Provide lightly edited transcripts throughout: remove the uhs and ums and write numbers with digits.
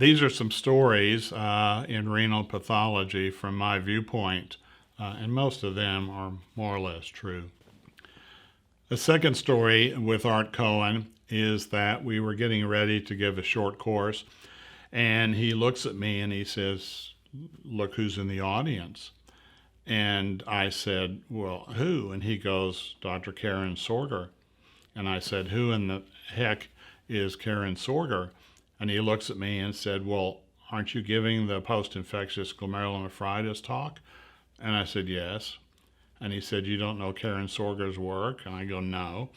these are some stories in renal pathology from my viewpoint, and most of them are more or less true. The second story with Art Cohen is that we were getting ready to give a short course, and he looks at me and he says, "Look who's in the audience." And I said, "Well, who?" And he goes, "Dr. Karen Sorger." And I said, "Who in the heck is Karen Sorger?" And he looks at me and said, "Well, aren't you giving the post-infectious glomerulonephritis talk?" And I said, "Yes." And he said, "You don't know Karen Sorger's work?" And I go, "No."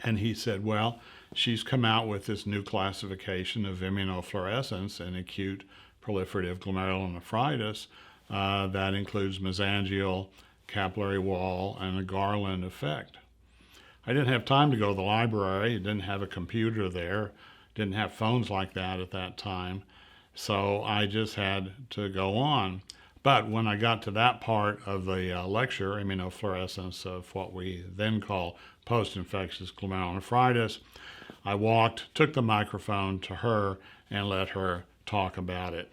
And he said, "Well, she's come out with this new classification of immunofluorescence in acute proliferative glomerulonephritis that includes mesangial, capillary wall, and a Garland effect." I didn't have time to go to the library. Didn't have a computer there. Didn't have phones like that at that time. So I just had to go on. But when I got to that part of the lecture, immunofluorescence of what we then call post-infectious glomerulonephritis, I took the microphone to her and let her talk about it.